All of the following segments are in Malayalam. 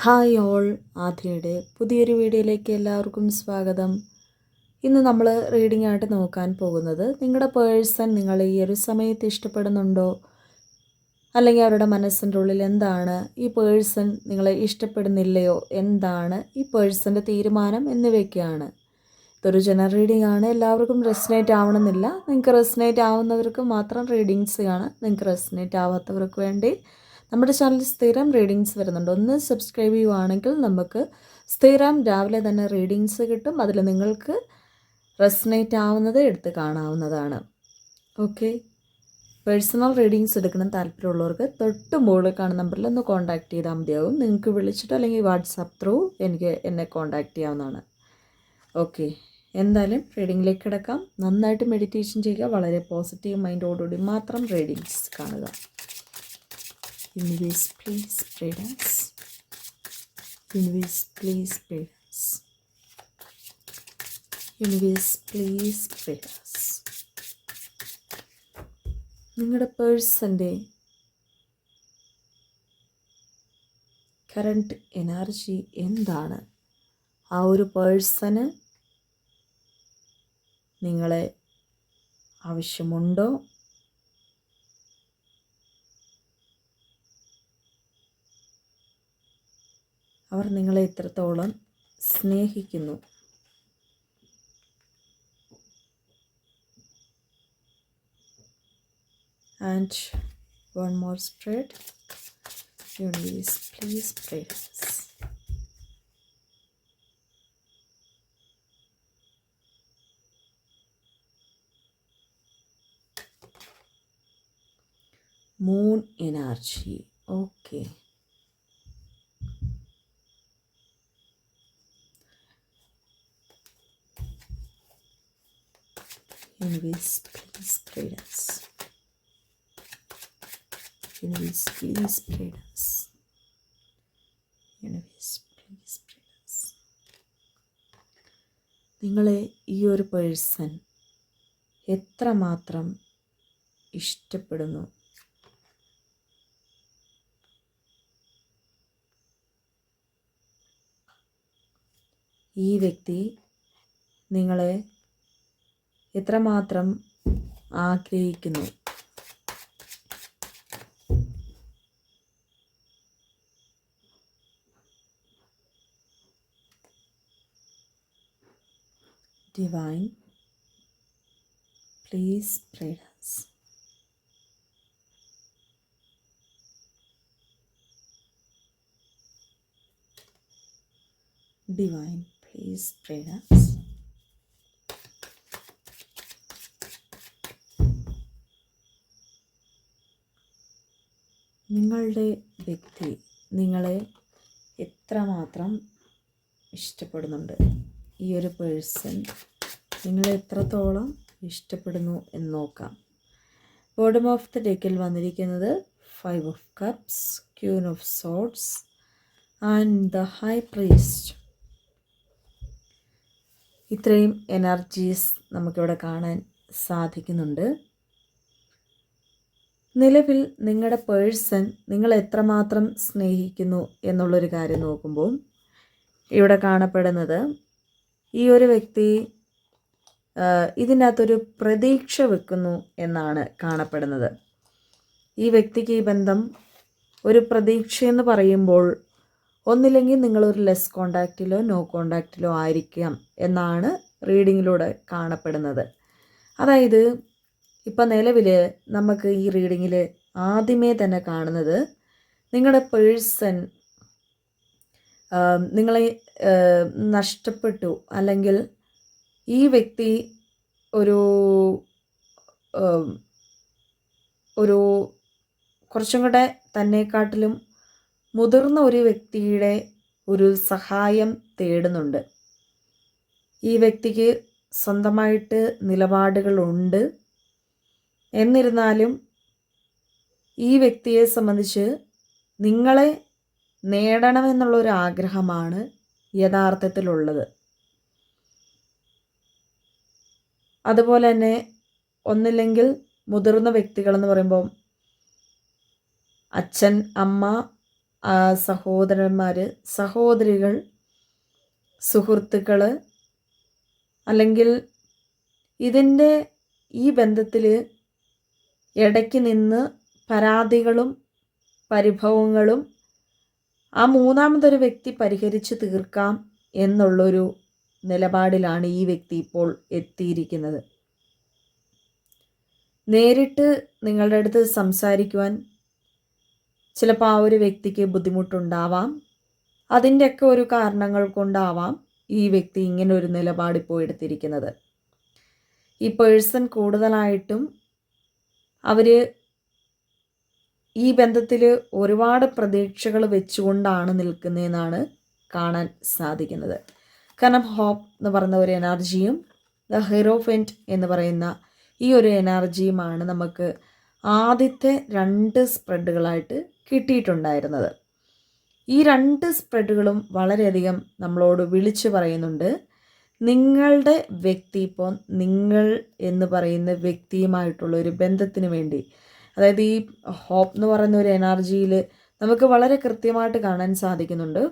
ഹായ് ഓൾ, ആദ്യയുടെ പുതിയൊരു വീഡിയോയിലേക്ക് എല്ലാവർക്കും സ്വാഗതം. ഇന്ന് നമ്മൾ റീഡിംഗ് ആയിട്ട് നോക്കാൻ പോകുന്നത് നിങ്ങളുടെ പേഴ്സൺ നിങ്ങളെ ഈ ഒരു സമയത്ത് ഇഷ്ടപ്പെടുന്നുണ്ടോ, അല്ലെങ്കിൽ അവരുടെ മനസ്സിൻ്റെ ഉള്ളിൽ എന്താണ്, ഈ പേഴ്സൺ നിങ്ങളെ ഇഷ്ടപ്പെടുന്നില്ലയോ, എന്താണ് ഈ പേഴ്സൻ്റെ തീരുമാനം എന്നിവയൊക്കെയാണ്. ഇതൊരു ജനറൽ റീഡിംഗ് ആണ്. എല്ലാവർക്കും റെസനേറ്റ് ആവണമെന്നില്ല. നിങ്ങൾക്ക് റെസനേറ്റ് ആവുന്നവർക്ക് മാത്രം റീഡിങ്സ് കാണാം. നിങ്ങൾക്ക് റെസനേറ്റ് ആവാത്തവർക്ക് വേണ്ടി നമ്മുടെ ചാനലിൽ സ്ഥിരം റീഡിങ്സ് വരുന്നുണ്ട്. ഒന്ന് സബ്സ്ക്രൈബ് ചെയ്യുവാണെങ്കിൽ നമുക്ക് സ്ഥിരം രാവിലെ തന്നെ റീഡിങ്സ് കിട്ടും. അതിൽ നിങ്ങൾക്ക് റെസനേറ്റ് ആവുന്നത് എടുത്ത് കാണാവുന്നതാണ്. ഓക്കെ, പേഴ്സണൽ റീഡിങ്സ് എടുക്കണം താല്പര്യമുള്ളവർക്ക് തൊട്ട് മുകളിൽ കാണുന്ന നമ്പറിൽ ഒന്ന് കോൺടാക്ട് ചെയ്താൽ മതിയാവും. നിങ്ങൾക്ക് വിളിച്ചിട്ടോ അല്ലെങ്കിൽ വാട്സാപ്പ് ത്രൂ എന്നെ കോൺടാക്ട് ചെയ്യാവുന്നതാണ്. ഓക്കെ, എന്തായാലും റീഡിങ്ങിലേക്ക് കിടക്കാം. നന്നായിട്ട് മെഡിറ്റേഷൻ ചെയ്യുക. വളരെ പോസിറ്റീവ് മൈൻഡോടുകൂടി മാത്രം റീഡിങ്സ് കാണുക. Universe, please spread us. Universe, please spread us. Universe, please spread us. നിങ്ങളുടെ പേഴ്സൻ്റെ കറണ്ട് എനർജി എന്താണ്? ആ ഒരു പേഴ്സണ് നിങ്ങളെ ആവശ്യമുണ്ടോ? അവർ നിങ്ങളെ എത്രത്തോളം സ്നേഹിക്കുന്നു? And one more spread. Universe, please spread us. Moon energy. Okay. Universe, please spread us. Universe, please spread us. Universe, please spread us. നിങ്ങളെ ഈ ഒരു പേഴ്സൺ എത്രമാത്രം ഇഷ്ടപ്പെടുന്നു? ഈ വ്യക്തി നിങ്ങളെ എത്രമാത്രം ആഗ്രഹിക്കുന്നു? Divine, please spread us. Divine, please spread us. നിങ്ങളുടെ വ്യക്തി നിങ്ങളെ എത്രമാത്രം ഇഷ്ടപ്പെടുന്നുണ്ട്? ഈ ഒരു പേഴ്സൺ നിങ്ങളെ എത്രത്തോളം ഇഷ്ടപ്പെടുന്നു എന്ന് നോക്കാം. ബോട്ടം ഓഫ് ദ ഡെക്കിൽ വന്നിരിക്കുന്നത് 5 of Cups, Queen of Swords and the high priest. ഇത്രയും എനർജീസ് നമുക്കിവിടെ കാണാൻ സാധിക്കുന്നുണ്ട്. നിലവിൽ നിങ്ങളുടെ പേഴ്സൺ നിങ്ങളെ എത്രമാത്രം സ്നേഹിക്കുന്നു എന്നുള്ളൊരു കാര്യം നോക്കുമ്പോൾ ഇവിടെ കാണപ്പെടുന്നത് ഈ ഒരു വ്യക്തി ഇതിൻ്റെ അകത്തൊരു പ്രതീക്ഷ വെക്കുന്നു എന്നാണ് കാണപ്പെടുന്നത്. ഈ വ്യക്തിക്ക് ഈ ബന്ധം ഒരു പ്രതീക്ഷയെന്ന് പറയുമ്പോൾ ഒന്നില്ലെങ്കിൽ നിങ്ങളൊരു ലെസ് കോണ്ടാക്റ്റിലോ നോ കോണ്ടാക്റ്റിലോ ആയിരിക്കാം എന്നാണ് റീഡിങ്ങിലൂടെ കാണപ്പെടുന്നത്. അതായത് ഇപ്പം നിലവിൽ നമുക്ക് ഈ റീഡിങ്ങിൽ ആദ്യമേ തന്നെ കാണുന്നത് നിങ്ങളുടെ പേഴ്സൺ നിങ്ങളെ നഷ്ടപ്പെട്ടു, അല്ലെങ്കിൽ ഈ വ്യക്തി ഒരു ഒരു കുറച്ചും കൂടെ തന്നെക്കാട്ടിലും മുതിർന്ന ഒരു വ്യക്തിയുടെ ഒരു സഹായം തേടുന്നുണ്ട്. ഈ വ്യക്തിക്ക് സ്വന്തമായിട്ട് നിലപാടുകളുണ്ട്. എന്നിരുന്നാലും ഈ വ്യക്തിയെ സംബന്ധിച്ച് നിങ്ങളെ നേടണമെന്നുള്ളൊരു ആഗ്രഹമാണ് യഥാർത്ഥത്തിലുള്ളത്. അതുപോലെ തന്നെ ഒന്നില്ലെങ്കിൽ മുതിർന്ന വ്യക്തികളെന്ന് പറയുമ്പോൾ അച്ഛൻ, അമ്മ, സഹോദരന്മാർ, സഹോദരികൾ, സുഹൃത്തുക്കൾ, അല്ലെങ്കിൽ ഇതിൻ്റെ ഈ ബന്ധത്തിൽ ഇടയ്ക്ക് നിന്ന് പരാതികളും പരിഭവങ്ങളും ആ മൂന്നാമതൊരു വ്യക്തി പരിഹരിച്ച് തീർക്കാം എന്നുള്ളൊരു നിലപാടിലാണ് ഈ വ്യക്തി ഇപ്പോൾ എത്തിയിരിക്കുന്നത്. നേരിട്ട് നിങ്ങളുടെ അടുത്ത് സംസാരിക്കുവാൻ ചിലപ്പോൾ ആ ഒരു വ്യക്തിക്ക് ബുദ്ധിമുട്ടുണ്ടാവാം. അതിൻ്റെയൊക്കെ ഒരു കാരണങ്ങൾ കൊണ്ടാവാം ഈ വ്യക്തി ഇങ്ങനെ ഒരു നിലപാടിപ്പോൾ എടുത്തിരിക്കുന്നത്. ഈ പേഴ്സൺ കൂടുതലായിട്ടും അവർ ഈ ബന്ധത്തിൽ ഒരുപാട് പ്രതീക്ഷകൾ വെച്ചുകൊണ്ടാണ് നിൽക്കുന്നതെന്നാണ് കാണാൻ സാധിക്കുന്നത്. കാരണം ഹോപ്പ് എന്ന് പറയുന്ന ഒരു എനർജിയും ദ ഹെറോഫെൻറ്റ് എന്ന് പറയുന്ന ഈ ഒരു എനർജിയുമാണ് നമുക്ക് ആദ്യത്തെ 2 സ്പ്രെഡുകളായിട്ട് കിട്ടിയിട്ടുണ്ടായിരുന്നത്. ഈ 2 സ്പ്രെഡുകളും വളരെയധികം നമ്മളോട് വിളിച്ചു പറയുന്നുണ്ട്, നിങ്ങളുടെ വ്യക്തി ഇപ്പോൾ നിങ്ങൾ എന്ന് പറയുന്ന വ്യക്തിയുമായിട്ടുള്ള ഒരു ബന്ധത്തിന് വേണ്ടി, അതായത് ഈ ഹോപ്പ് എന്ന് പറയുന്ന ഒരു എനർജിയിൽ നമുക്ക് വളരെ കൃത്യമായിട്ട് കാണാൻ സാധിക്കുന്നുണ്ട്.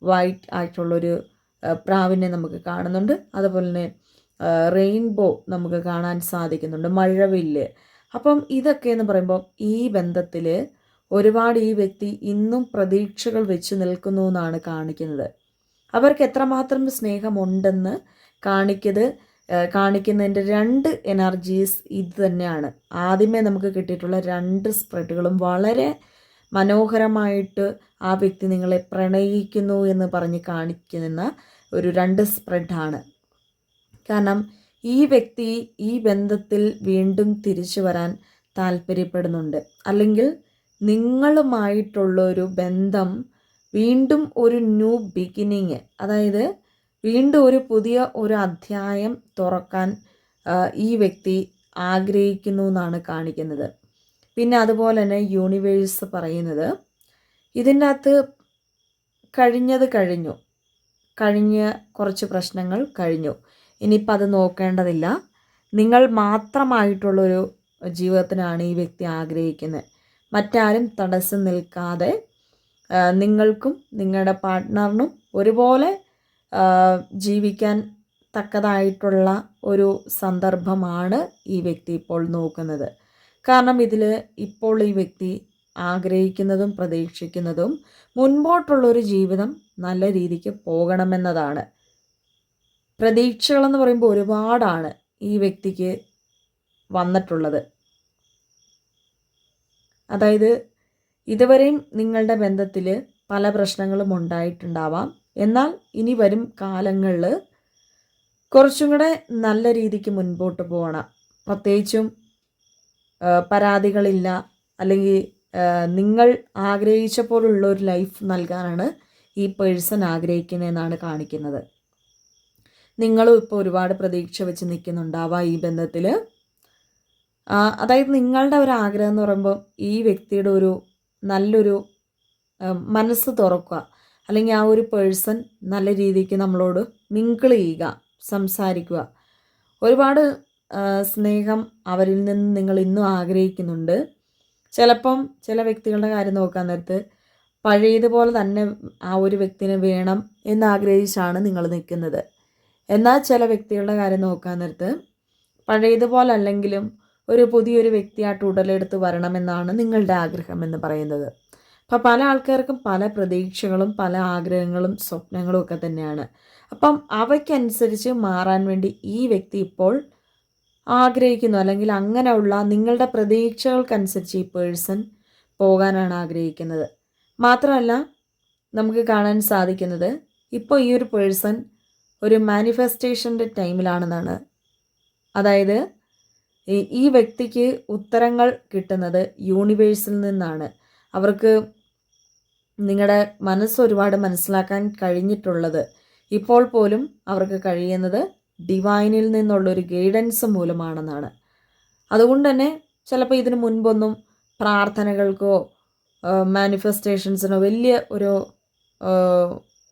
വൈറ്റ് ആയിട്ടുള്ളൊരു പ്രാവിനെ നമുക്ക് കാണുന്നുണ്ട്. അതുപോലെ തന്നെ റെയിൻബോ നമുക്ക് കാണാൻ സാധിക്കുന്നുണ്ട്, മഴവില്ല്. അപ്പം ഇതൊക്കെ എന്ന് പറയുമ്പോൾ ഈ ബന്ധത്തിൽ ഒരുപാട് ഈ വ്യക്തി ഇന്നും പ്രതീക്ഷകൾ വെച്ച് നിൽക്കുന്നു എന്നാണ് കാണിക്കുന്നത്. അവർക്ക് എത്രമാത്രം സ്നേഹമുണ്ടെന്ന് കാണിക്കുന്നതിൻ്റെ 2 എനർജീസ് ഇത് തന്നെയാണ്. ആദ്യമേ നമുക്ക് കിട്ടിയിട്ടുള്ള 2 സ്പ്രെഡുകളും വളരെ മനോഹരമായിട്ട് ആ വ്യക്തി നിങ്ങളെ പ്രണയിക്കുന്നു എന്ന് പറഞ്ഞ് കാണിക്കുന്ന ഒരു 2 സ്പ്രെഡാണ്. കാരണം ഈ വ്യക്തി ഈ ബന്ധത്തിൽ വീണ്ടും തിരിച്ചു വരാൻ താല്പര്യപ്പെടുന്നുണ്ട്, അല്ലെങ്കിൽ നിങ്ങളുമായിട്ടുള്ളൊരു ബന്ധം വീണ്ടും ഒരു ന്യൂ ബിഗിനിങ്, അതായത് വീണ്ടും ഒരു പുതിയ ഒരു അധ്യായം തുറക്കാൻ ഈ വ്യക്തി ആഗ്രഹിക്കുന്നു എന്നാണ് കാണിക്കുന്നത്. പിന്നെ അതുപോലെ തന്നെ യൂണിവേഴ്സ് പറയുന്നത് ഇതിൻ്റെ അകത്ത് കഴിഞ്ഞ കുറച്ച് പ്രശ്നങ്ങൾ കഴിഞ്ഞു, ഇനിയിപ്പോൾ അത് നോക്കേണ്ടതില്ല, നിങ്ങൾ മാത്രമായിട്ടുള്ളൊരു ജീവിതത്തിനാണ് ഈ വ്യക്തി ആഗ്രഹിക്കുന്നത്. മറ്റാരും തടസ്സം നിൽക്കാതെ നിങ്ങൾക്കും നിങ്ങളുടെ പാർട്ട്ണറിനും ഒരുപോലെ ജീവിക്കാൻ തക്കതായിട്ടുള്ള ഒരു സന്ദർഭമാണ് ഈ വ്യക്തി ഇപ്പോൾ നോക്കുന്നത്. കാരണം ഇതിൽ ഇപ്പോൾ ഈ വ്യക്തി ആഗ്രഹിക്കുന്നതും പ്രതീക്ഷിക്കുന്നതും മുൻപോട്ടുള്ളൊരു ജീവിതം നല്ല രീതിക്ക് പോകണമെന്നതാണ്. പ്രതീക്ഷകളെന്ന് പറയുമ്പോൾ ഒരുപാടാണ് ഈ വ്യക്തിക്ക് വന്നിട്ടുള്ളത്. അതായത് ഇതുവരെയും നിങ്ങളുടെ ബന്ധത്തിൽ പല പ്രശ്നങ്ങളും ഉണ്ടായിട്ടുണ്ടാവാം. എന്നാൽ ഇനി വരും കാലങ്ങളിൽ കുറച്ചും കൂടെ നല്ല രീതിക്ക് മുൻപോട്ട് പോകണം. പ്രത്യേകിച്ചും പരാതികളില്ല, അല്ലെങ്കിൽ നിങ്ങൾ ആഗ്രഹിച്ച പോലുള്ള ഒരു ലൈഫ് നൽകാനാണ് ഈ പേഴ്സൺ ആഗ്രഹിക്കുന്നതെന്നാണ് കാണിക്കുന്നത്. നിങ്ങളും ഇപ്പോൾ ഒരുപാട് പ്രതീക്ഷ വെച്ച് നിൽക്കുന്നുണ്ടാവാം ഈ ബന്ധത്തിൽ. അതായത് നിങ്ങളുടെ ഒരു ആഗ്രഹം എന്ന് പറയുമ്പോൾ ഈ വ്യക്തിയുടെ ഒരു നല്ലൊരു മനസ്സ് തുറക്കുക, അല്ലെങ്കിൽ ആ ഒരു പേഴ്സൺ നല്ല രീതിക്ക് നമ്മളോട് മിങ്കിൾ ചെയ്യുക, സംസാരിക്കുക. ഒരുപാട് സ്നേഹം അവരിൽ നിന്ന് നിങ്ങൾ ഇന്നും ആഗ്രഹിക്കുന്നുണ്ട്. ചിലപ്പം ചില വ്യക്തികളുടെ കാര്യം നോക്കാൻ നേരത്ത് പഴയതുപോലെ തന്നെ ആ ഒരു വ്യക്തിനെ വേണം എന്നാഗ്രഹിച്ചാണ് നിങ്ങൾ നിൽക്കുന്നത്. എന്നാൽ ചില വ്യക്തികളുടെ കാര്യം നോക്കാൻ നേരത്ത് പഴയതുപോലെ അല്ലെങ്കിലും ഒരു പുതിയൊരു വ്യക്തിയായിട്ട് ഉടലെടുത്ത് വരണമെന്നാണ് നിങ്ങളുടെ ആഗ്രഹം എന്ന് പറയുന്നത്. അപ്പം പല ആൾക്കാർക്കും പല പ്രതീക്ഷകളും പല ആഗ്രഹങ്ങളും സ്വപ്നങ്ങളും ഒക്കെ തന്നെയാണ്. അപ്പം അവയ്ക്കനുസരിച്ച് മാറാൻ വേണ്ടി ഈ വ്യക്തി ഇപ്പോൾ ആഗ്രഹിക്കുന്നു, അല്ലെങ്കിൽ അങ്ങനെയുള്ള നിങ്ങളുടെ പ്രതീക്ഷകൾക്കനുസരിച്ച് ഈ പേഴ്സൺ പോകാനാണ് ആഗ്രഹിക്കുന്നത്. മാത്രമല്ല നമുക്ക് കാണാൻ സാധിക്കുന്നത് ഇപ്പോൾ ഈ ഒരു പേഴ്സൺ ഒരു മാനിഫെസ്റ്റേഷൻ്റെ ടൈമിലാണെന്നാണ്. അതായത് ഈ വ്യക്തിക്ക് ഉത്തരങ്ങൾ കിട്ടുന്നത് യൂണിവേഴ്സിൽ നിന്നാണ്. അവർക്ക് നിങ്ങളുടെ മനസ്സ് ഒരുപാട് മനസ്സിലാക്കാൻ കഴിഞ്ഞിട്ടുള്ളത് ഇപ്പോൾ പോലും അവർക്ക് കഴിയുന്നത് ഡിവൈനിൽ നിന്നുള്ളൊരു ഗൈഡൻസ് മൂലമാണെന്നാണ്. അതുകൊണ്ട് തന്നെ ചിലപ്പോൾ ഇതിനു മുൻപൊന്നും പ്രാർത്ഥനകൾക്കോ മാനിഫെസ്റ്റേഷൻസിനോ വലിയ ഒരു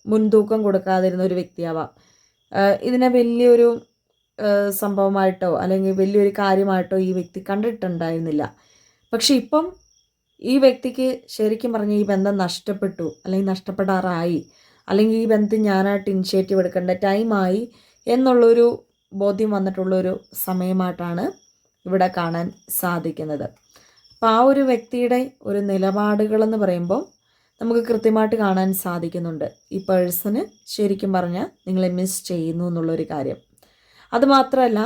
മുൻതൂക്കം കൊടുക്കാതിരുന്ന ഒരു വ്യക്തിയാവാം. ഇതിനെ വലിയൊരു സംഭവമായിട്ടോ അല്ലെങ്കിൽ വലിയൊരു കാര്യമായിട്ടോ ഈ വ്യക്തി കണ്ടിട്ടുണ്ടായിരുന്നില്ല. പക്ഷെ ഇപ്പം ഈ വ്യക്തിക്ക് ശരിക്കും പറഞ്ഞാൽ ഈ ബന്ധം നഷ്ടപ്പെട്ടു, അല്ലെങ്കിൽ നഷ്ടപ്പെടാറായി, അല്ലെങ്കിൽ ഈ ബന്ധത്തിൽ ഞാനായിട്ട് ഇനിഷ്യേറ്റീവ് എടുക്കേണ്ട ടൈമായി എന്നുള്ളൊരു ബോധ്യം വന്നിട്ടുള്ളൊരു സമയമായിട്ടാണ് ഇവിടെ കാണാൻ സാധിക്കുന്നത്. അപ്പോൾ ആ ഒരു വ്യക്തിയുടെ ഒരു നിലപാടുകളെന്ന് പറയുമ്പോൾ നമുക്ക് കൃത്യമായിട്ട് കാണാൻ സാധിക്കുന്നുണ്ട് ഈ പേഴ്സണ് ശരിക്കും പറഞ്ഞാൽ നിങ്ങളെ മിസ് ചെയ്യുന്നു എന്നുള്ളൊരു കാര്യം. അതുമാത്രമല്ല,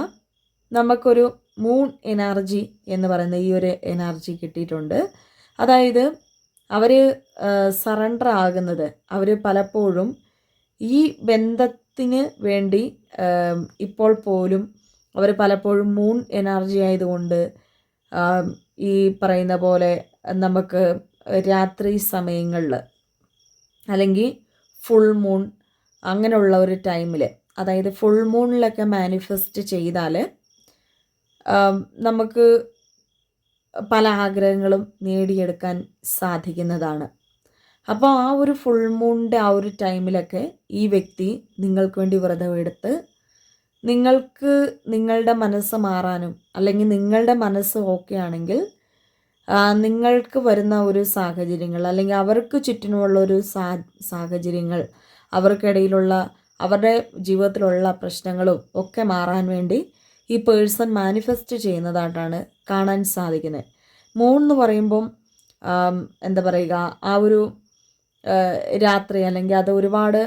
നമുക്കൊരു മൂൺ എനർജി എന്ന് പറയുന്ന ഈ ഒരു എനർജി കിട്ടിയിട്ടുണ്ട്. അതായത് അവർ സറണ്ടർ ആകുന്നത്, അവർ പലപ്പോഴും ഈ ബന്ധത്തിന് വേണ്ടി ഇപ്പോൾ പോലും അവർ പലപ്പോഴും മൂൺ എനർജി ആയതുകൊണ്ട് ഈ പറയുന്ന പോലെ നമുക്ക് രാത്രി സമയങ്ങളിൽ അല്ലെങ്കിൽ ഫുൾ മൂൺ അങ്ങനെയുള്ള ഒരു ടൈമിൽ, അതായത് ഫുൾ മൂണിലൊക്കെ മാനിഫെസ്റ്റ് ചെയ്താൽ നമുക്ക് പല ആഗ്രഹങ്ങളും നേടിയെടുക്കാൻ സാധിക്കുന്നതാണ്. അപ്പോൾ ആ ഒരു ഫുൾ മൂണിൻ്റെ ആ ഒരു ടൈമിലൊക്കെ ഈ വ്യക്തി നിങ്ങൾക്ക് വേണ്ടി വ്രതമെടുത്ത് നിങ്ങൾക്ക് നിങ്ങളുടെ മനസ്സ് മാറാനും, അല്ലെങ്കിൽ നിങ്ങളുടെ മനസ്സ് ഓക്കെ ആണെങ്കിൽ നിങ്ങൾക്ക് വരുന്ന ഒരു സാഹചര്യങ്ങൾ, അല്ലെങ്കിൽ അവർക്ക് ചുറ്റിനുമുള്ള ഒരു സാഹചര്യങ്ങൾ, അവർക്കിടയിലുള്ള അവരുടെ ജീവിതത്തിലുള്ള പ്രശ്നങ്ങളും ഒക്കെ മാറാൻ വേണ്ടി ഈ പേഴ്സൺ മാനിഫെസ്റ്റ് ചെയ്യുന്നതായിട്ടാണ് കാണാൻ സാധിക്കുന്നത്. മൂൺ എന്ന് പറയുമ്പം എന്താ പറയുക, ആ ഒരു രാത്രി, അല്ലെങ്കിൽ അത് ഒരുപാട്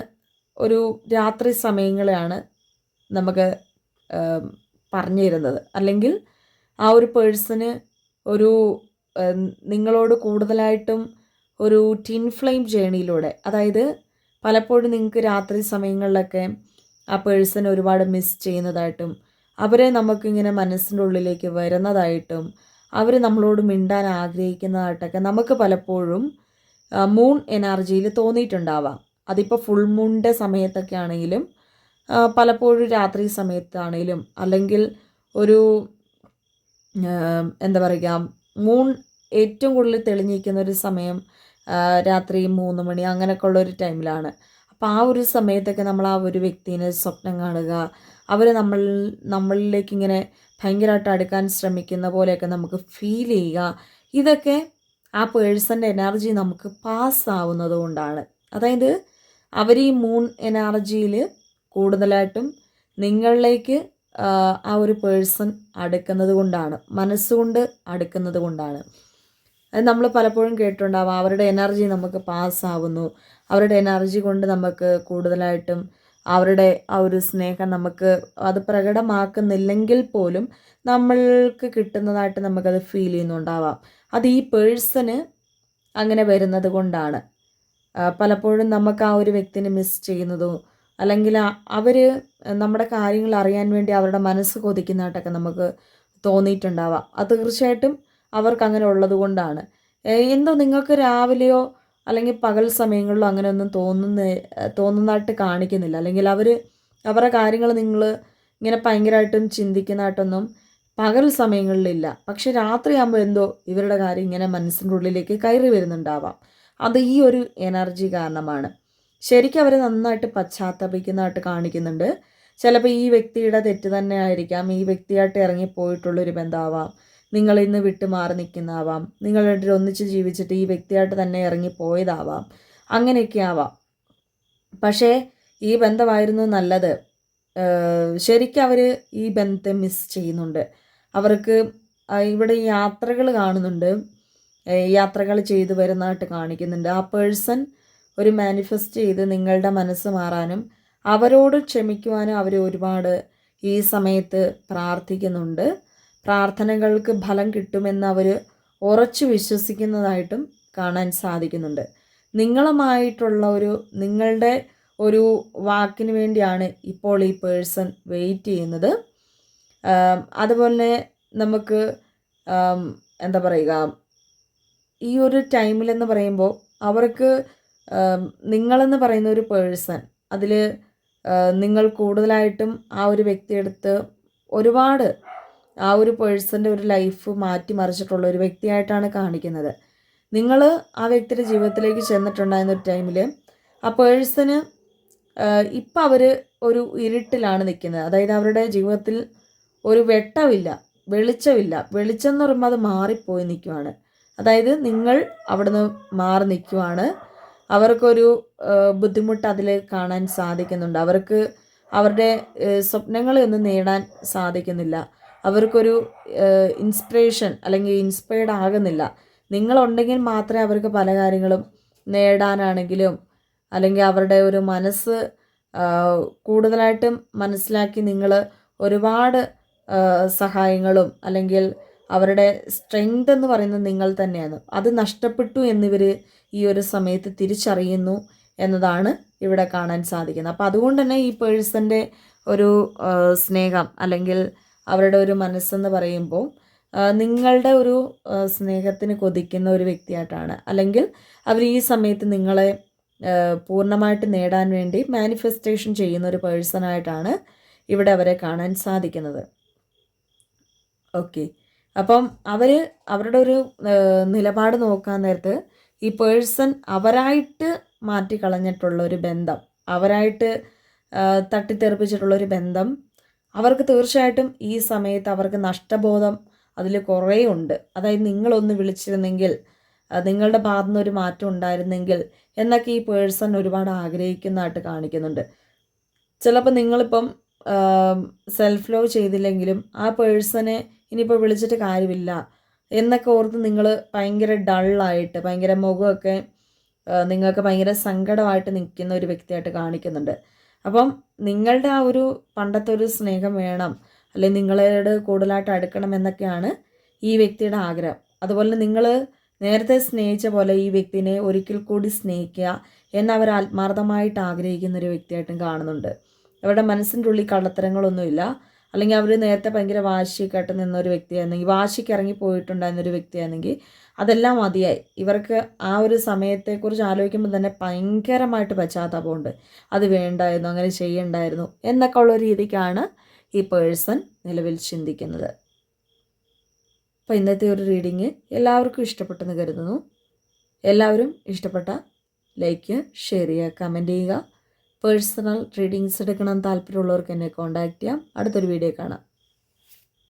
ഒരു രാത്രി സമയങ്ങളെയാണ് നമുക്ക് പറഞ്ഞു തരുന്നത്. അല്ലെങ്കിൽ ആ ഒരു പേഴ്സണ് ഒരു നിങ്ങളോട് കൂടുതലായിട്ടും ഒരു ടിൻ ഫ്ലെയിം ജേണിയിലൂടെ, അതായത് പലപ്പോഴും നിങ്ങൾക്ക് രാത്രി സമയങ്ങളിലൊക്കെ ആ പേഴ്സൺ ഒരുപാട് മിസ് ചെയ്യുന്നതായിട്ടും, അവരെ നമുക്കിങ്ങനെ മനസ്സിൻ്റെ ഉള്ളിലേക്ക് വരുന്നതായിട്ടും, അവർ നമ്മളോട് മിണ്ടാൻ ആഗ്രഹിക്കുന്നതായിട്ടൊക്കെ നമുക്ക് പലപ്പോഴും മൂൺ എനർജിയിൽ തോന്നിയിട്ടുണ്ടാവാം. അതിപ്പോൾ ഫുൾ മൂണിൻ്റെ സമയത്തൊക്കെ ആണെങ്കിലും, പലപ്പോഴും രാത്രി സമയത്താണെങ്കിലും, അല്ലെങ്കിൽ ഒരു എന്താ പറയുക, മൂൺ ഏറ്റവും കൂടുതൽ തെളിഞ്ഞിരിക്കുന്ന ഒരു സമയം രാത്രി 3 മണി അങ്ങനെയൊക്കെ ഉള്ളൊരു ടൈമിലാണ്. അപ്പോൾ ആ ഒരു സമയത്തൊക്കെ നമ്മൾ ആ ഒരു വ്യക്തിനെ സ്വപ്നം കാണുക, അവർ നമ്മളിലേക്ക് ഇങ്ങനെ ഭയങ്കരമായിട്ട് അടുക്കാൻ ശ്രമിക്കുന്ന പോലെയൊക്കെ നമുക്ക് ഫീൽ ചെയ്യുക. ഇതൊക്കെ ആ പേഴ്സൻ്റെ എനർജി നമുക്ക് പാസ്സാവുന്നത് കൊണ്ടാണ്. അതായത് അവർ ഈ മൂൺ എനർജിയിൽ കൂടുതലായിട്ടും നിങ്ങളിലേക്ക് ആ ഒരു പേഴ്സൺ അടുക്കുന്നത് കൊണ്ടാണ്, മനസ്സുകൊണ്ട് അടുക്കുന്നത് കൊണ്ടാണ്. അത് നമ്മൾ പലപ്പോഴും കേട്ടിട്ടുണ്ടാവും, അവരുടെ എനർജി നമുക്ക് പാസ്സാവുന്നു, അവരുടെ എനർജി കൊണ്ട് നമുക്ക് കൂടുതലായിട്ടും അവരുടെ ആ ഒരു സ്നേഹം നമുക്ക് അത് പ്രകടമാക്കുന്നില്ലെങ്കിൽ പോലും നമ്മൾക്ക് കിട്ടുന്നതായിട്ട് നമുക്കത് ഫീൽ ചെയ്യുന്നുണ്ടാവാം. അത് ഈ പേഴ്സണ് അങ്ങനെ വരുന്നത് കൊണ്ടാണ്. പലപ്പോഴും നമുക്ക് ആ ഒരു വ്യക്തിനെ മിസ് ചെയ്യുന്നതോ, അല്ലെങ്കിൽ അവർ നമ്മുടെ കാര്യങ്ങൾ അറിയാൻ വേണ്ടി അവരുടെ മനസ്സ് കൊതിക്കുന്നതായിട്ടൊക്കെ നമുക്ക് തോന്നിയിട്ടുണ്ടാവാം. അത് തീർച്ചയായിട്ടും അവർക്ക് അങ്ങനെ ഉള്ളത് കൊണ്ടാണ്. എന്തോ നിങ്ങൾക്ക് രാവിലെയോ അല്ലെങ്കിൽ പകൽ സമയങ്ങളിലോ അങ്ങനെ ഒന്നും തോന്നുന്നതായിട്ട് കാണിക്കുന്നില്ല, അല്ലെങ്കിൽ അവരുടെ കാര്യങ്ങൾ നിങ്ങൾ ഇങ്ങനെ ഭയങ്കരമായിട്ടും ചിന്തിക്കുന്നതായിട്ടൊന്നും പകൽ സമയങ്ങളിലില്ല. പക്ഷെ രാത്രിയാകുമ്പോൾ എന്തോ ഇവരുടെ കാര്യം ഇങ്ങനെ മനസ്സിൻ്റെ ഉള്ളിലേക്ക് കയറി വരുന്നുണ്ടാവാം. അത് ഈ ഒരു എനർജി കാരണമാണ്. ശരിക്കും അവർ നന്നായിട്ട് പശ്ചാത്തപിക്കുന്നതായിട്ട് കാണിക്കുന്നുണ്ട്. ചിലപ്പോൾ ഈ വ്യക്തിയുടെ തെറ്റ് തന്നെ ആയിരിക്കാം, ഈ വ്യക്തിയായിട്ട് ഇറങ്ങിപ്പോയിട്ടുള്ളൊരു ബന്ധമാവാം, നിങ്ങളിന്ന് വിട്ട് മാറി നിൽക്കുന്നതാവാം, നിങ്ങൾ രണ്ടുപേരും ഒന്നിച്ച് ജീവിച്ചിട്ട് ഈ വ്യക്തിയായിട്ട് തന്നെ ഇറങ്ങിപ്പോയതാവാം, അങ്ങനെയൊക്കെ ആവാം. പക്ഷേ ഈ ബന്ധമായിരുന്നു നല്ലത്. ശരിക്കും അവർ ഈ ബന്ധത്തെ മിസ് ചെയ്യുന്നുണ്ട്. അവർക്ക് ഇവിടെ യാത്രകൾ കാണുന്നുണ്ട്, യാത്രകൾ ചെയ്തു വരുന്നതായിട്ട് കാണിക്കുന്നുണ്ട്. ആ പേഴ്സൺ ഒരു മാനിഫെസ്റ്റ് ചെയ്ത് നിങ്ങളുടെ മനസ്സ് മാറാനും അവരോട് ക്ഷമിക്കുവാനും അവർ ഒരുപാട് ഈ സമയത്ത് പ്രാർത്ഥിക്കുന്നുണ്ട്. പ്രാർത്ഥനകൾക്ക് ഫലം കിട്ടുമെന്ന് അവർ ഉറച്ചു വിശ്വസിക്കുന്നതായിട്ടും കാണാൻ സാധിക്കുന്നുണ്ട്. നിങ്ങളുമായിട്ടുള്ള നിങ്ങളുടെ ഒരു വാക്കിന് വേണ്ടിയാണ് ഇപ്പോൾ ഈ പേഴ്സൺ വെയിറ്റ് ചെയ്യുന്നത്. അതുപോലെ നമുക്ക് എന്താ പറയുക, ഈ ഒരു ടൈമിലെന്ന് പറയുമ്പോൾ അവർക്ക് നിങ്ങളെന്ന് പറയുന്ന ഒരു പേഴ്സൺ, അതിൽ നിങ്ങൾ കൂടുതലായിട്ടും ആ ഒരു വ്യക്തിയെടുത്ത് ഒരുപാട് ആ ഒരു പേഴ്സൻ്റെ ഒരു ലൈഫ് മാറ്റിമറിച്ചിട്ടുള്ള ഒരു വ്യക്തിയായിട്ടാണ് കാണിക്കുന്നത്. നിങ്ങൾ ആ വ്യക്തിയുടെ ജീവിതത്തിലേക്ക് ചെന്നിട്ടുണ്ടായിരുന്ന ഒരു ടൈമിൽ ആ പേഴ്സണ് ഇപ്പം അവർ ഒരു ഇരുട്ടിലാണ് നിൽക്കുന്നത്. അതായത് അവരുടെ ജീവിതത്തിൽ ഒരു വെട്ടമില്ല, വെളിച്ചമില്ല. വെളിച്ചം എന്ന് പറയുമ്പോൾ അത് മാറിപ്പോയി നിൽക്കുവാണ്. അതായത് നിങ്ങൾ അവിടുന്ന് മാറി നിൽക്കുവാണ്. അവർക്കൊരു ബുദ്ധിമുട്ട് അതിൽ കാണാൻ സാധിക്കുന്നുണ്ട്. അവർക്ക് അവരുടെ സ്വപ്നങ്ങളൊന്നും നേടാൻ സാധിക്കുന്നില്ല. അവർക്കൊരു ഇൻസ്പിറേഷൻ അല്ലെങ്കിൽ ഇൻസ്പയർഡ് ആകുന്നില്ല. നിങ്ങളുണ്ടെങ്കിൽ മാത്രമേ അവർക്ക് പല കാര്യങ്ങളും നേടാനാണെങ്കിലും അല്ലെങ്കിൽ അവരുടെ ഒരു മനസ്സ് കൂടുതലായിട്ടും മനസ്സിലാക്കി നിങ്ങൾ ഒരുപാട് സഹായങ്ങളും അല്ലെങ്കിൽ അവരുടെ സ്ട്രെങ്ത് എന്ന് പറയുന്നത് നിങ്ങൾ തന്നെയാണ്. അത് നഷ്ടപ്പെട്ടു എന്നിവർ ഈ ഒരു സമയത്ത് തിരിച്ചറിയുന്നു എന്നതാണ് ഇവിടെ കാണാൻ സാധിക്കുന്നത്. അപ്പോൾ അതുകൊണ്ട് തന്നെ ഈ പേഴ്സൻ്റെ ഒരു സ്നേഹം അല്ലെങ്കിൽ അവരുടെ ഒരു മനസ്സെന്ന് പറയുമ്പോൾ നിങ്ങളുടെ ഒരു സ്നേഹത്തിന് കൊതിക്കുന്ന ഒരു വ്യക്തിയായിട്ടാണ്. അല്ലെങ്കിൽ അവർ ഈ സമയത്ത് നിങ്ങളെ പൂർണ്ണമായിട്ട് നേടാൻ വേണ്ടി മാനിഫെസ്റ്റേഷൻ ചെയ്യുന്ന ഒരു പേഴ്സണായിട്ടാണ് ഇവിടെ അവരെ കാണാൻ സാധിക്കുന്നത്. ഓക്കെ, അപ്പം അവരുടെ ഒരു നിലപാട് നോക്കാൻ നേരത്ത് ഈ പേഴ്സൺ അവരായിട്ട് മാറ്റിക്കളഞ്ഞിട്ടുള്ള ഒരു ബന്ധം, അവരായിട്ട് തട്ടിത്തെറിപ്പിച്ചിട്ടുള്ളൊരു ബന്ധം അവർക്ക് തീർച്ചയായിട്ടും ഈ സമയത്ത് അവർക്ക് നഷ്ടബോധം അതിൽ കുറേ ഉണ്ട്. അതായത് നിങ്ങളൊന്ന് വിളിച്ചിരുന്നെങ്കിൽ, നിങ്ങളുടെ ഭാഗത്തു നിന്ന് ഒരു മാറ്റം ഉണ്ടായിരുന്നെങ്കിൽ എന്നൊക്കെ ഈ പേഴ്സൺ ഒരുപാട് ആഗ്രഹിക്കുന്നതായിട്ട് കാണിക്കുന്നുണ്ട്. ചിലപ്പോൾ നിങ്ങളിപ്പം സെൽഫ് ലവ് ചെയ്തില്ലെങ്കിലും ആ പേഴ്സണെ ഇനിയിപ്പോൾ വിളിച്ചിട്ട് കാര്യമില്ല എന്നൊക്കെ ഓർത്ത് നിങ്ങൾ ഭയങ്കര ഡള്ളായിട്ട് ഭയങ്കര മുഖമൊക്കെ നിങ്ങൾക്ക് ഭയങ്കര സങ്കടമായിട്ട് നിൽക്കുന്ന ഒരു വ്യക്തിയായിട്ട് കാണിക്കുന്നുണ്ട്. അപ്പം നിങ്ങളുടെ ആ ഒരു പണ്ടത്തെ ഒരു സ്നേഹം വേണം, അല്ലെങ്കിൽ നിങ്ങളോട് കൂടുതലായിട്ട് അടുക്കണം എന്നൊക്കെയാണ് ഈ വ്യക്തിയുടെ ആഗ്രഹം. അതുപോലെ നിങ്ങൾ നേരത്തെ സ്നേഹിച്ച പോലെ ഈ വ്യക്തിനെ ഒരിക്കൽ കൂടി സ്നേഹിക്കുക എന്നവർ ആത്മാർത്ഥമായിട്ട് ആഗ്രഹിക്കുന്ന ഒരു വ്യക്തിയായിട്ടും കാണുന്നുണ്ട്. അവരുടെ മനസ്സിൻ്റെ ഉള്ളിൽ കള്ളത്തരങ്ങളൊന്നുമില്ല. അല്ലെങ്കിൽ അവർ നേരത്തെ ഭയങ്കര വാശിയൊക്കെയായിട്ട് നിന്നൊരു വ്യക്തിയായിരുന്നെങ്കിൽ, വാശിക്ക് ഇറങ്ങി പോയിട്ടുണ്ടായിരുന്നൊരു വ്യക്തിയായിരുന്നെങ്കിൽ അതെല്ലാം മതിയായി. ഇവർക്ക് ആ ഒരു സമയത്തെക്കുറിച്ച് ആലോചിക്കുമ്പോൾ തന്നെ ഭയങ്കരമായിട്ട് പശ്ചാത്താപമുണ്ട്. അത് വേണ്ടായിരുന്നു, അങ്ങനെ ചെയ്യണ്ടായിരുന്നു എന്നൊക്കെ ഉള്ള രീതിക്കാണ് ഈ പേഴ്സൺ നിലവിൽ ചിന്തിക്കുന്നത്. അപ്പോൾ ഇന്നത്തെ ഒരു റീഡിങ് എല്ലാവർക്കും ഇഷ്ടപ്പെട്ടെന്ന് കരുതുന്നു. എല്ലാവരും ഇഷ്ടപ്പെട്ട ലൈക്ക്, ഷെയർ ചെയ്യുക, കമൻറ്റ് ചെയ്യുക. പേഴ്സണൽ റീഡിങ്സ് എടുക്കണം താല്പര്യമുള്ളവർക്ക് എന്നെ കോൺടാക്റ്റ് ചെയ്യാം. അടുത്തൊരു വീഡിയോ കാണാം.